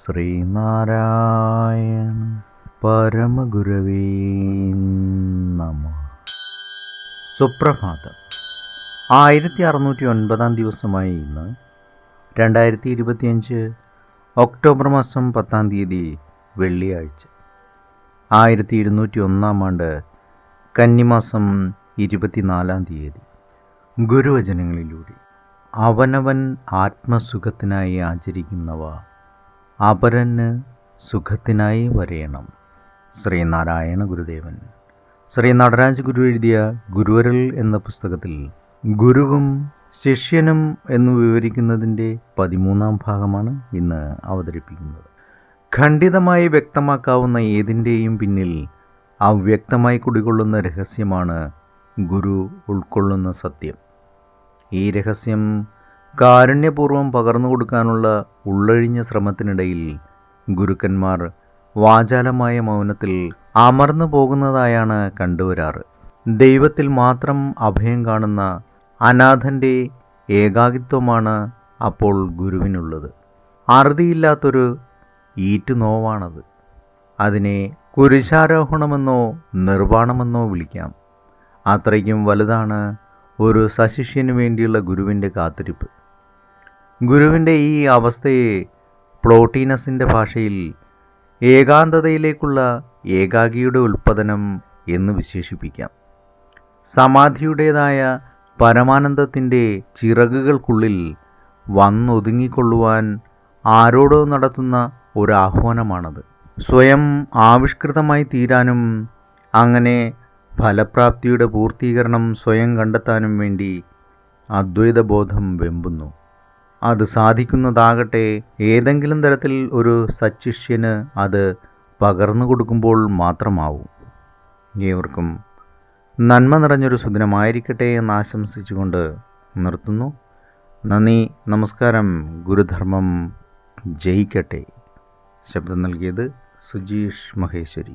ശ്രീനാരായണ പരമഗുരവേ നമഃ. സുപ്രഭാതം. 1609 ദിവസമായി ഇന്ന് 2025 ഒക്ടോബർ മാസം 10 തീയതി വെള്ളിയാഴ്ച. 1201 ആണ്ട് കന്നിമാസം 24 തീയതി. ഗുരുവചനങ്ങളിലൂടെ അവനവൻ ആത്മസുഖത്തിനായി ആചരിക്കുന്നവ അപരന് സുഖത്തിനായി വരേണം. ശ്രീനാരായണ ഗുരുദേവൻ. ശ്രീ നടരാജ ഗുരു എഴുതിയ ഗുരുവരൽ എന്ന പുസ്തകത്തിൽ ഗുരുവും ശിഷ്യനും എന്ന് വിവരിക്കുന്നതിൻ്റെ 13ാം ഭാഗമാണ് ഇന്ന് അവതരിപ്പിക്കുന്നത്. ഖണ്ഡിതമായി വ്യക്തമാക്കാവുന്ന ഏതിൻ്റെയും പിന്നിൽ അവ്യക്തമായി കുടികൊള്ളുന്ന രഹസ്യമാണ് ഗുരു ഉൾക്കൊള്ളുന്ന സത്യം. ഈ രഹസ്യം കാരുണ്യപൂർവ്വം പകർന്നു കൊടുക്കാനുള്ള ഉള്ളഴിഞ്ഞ ശ്രമത്തിനിടയിൽ ഗുരുക്കന്മാർ വാചാലമായ മൗനത്തിൽ അമർന്നു പോകുന്നതായാണ് കണ്ടുവരാറ്. ദൈവത്തിൽ മാത്രം അഭയം കാണുന്ന അനാഥൻ്റെ ഏകാകിത്വമാണ് അപ്പോൾ ഗുരുവിനുള്ളത്. അറുതിയില്ലാത്തൊരു ഈറ്റുനോവാണത്. അതിനെ കുരിശാരോഹണമെന്നോ നിർവ്വാണമെന്നോ വിളിക്കാം. അത്രയ്ക്കും വലുതാണ് ഒരു സശിഷ്യന് വേണ്ടിയുള്ള ഗുരുവിൻ്റെ കാത്തിരിപ്പ്. ഗുരുവിൻ്റെ ഈ അവസ്ഥയെ പ്ലോട്ടീനസിൻ്റെ ഭാഷയിൽ ഏകാന്തതയിലേക്കുള്ള ഏകാകിയുടെ ഉൽപ്പതനം എന്ന് വിശേഷിപ്പിക്കാം. സമാധിയുടേതായ പരമാനന്ദത്തിൻ്റെ ചിറകുകൾക്കുള്ളിൽ വന്നൊതുങ്ങിക്കൊള്ളുവാൻ ആരോടോ നടത്തുന്ന ഒരാഹ്വാനമാണത്. സ്വയം ആവിഷ്കൃതമായി തീരാനും അങ്ങനെ ഫലപ്രാപ്തിയുടെ പൂർത്തീകരണം സ്വയം കണ്ടെത്താനും വേണ്ടി അദ്വൈതബോധം വെമ്പുന്നു. അത് സാധിക്കുന്നതാകട്ടെ ഏതെങ്കിലും തരത്തിൽ ഒരു സച്ശിഷ്യന് അത് പകർന്നു കൊടുക്കുമ്പോൾ മാത്രമാവും. ഏവർക്കും നന്മ നിറഞ്ഞൊരു സുദിനമായിരിക്കട്ടെ എന്ന് ആശംസിച്ചുകൊണ്ട് നിർത്തുന്നു. നന്ദി, നമസ്കാരം. ഗുരുധർമ്മം ജയിക്കട്ടെ. ശബ്ദം നൽകിയത് സുജീഷ് മഹേശ്വരി.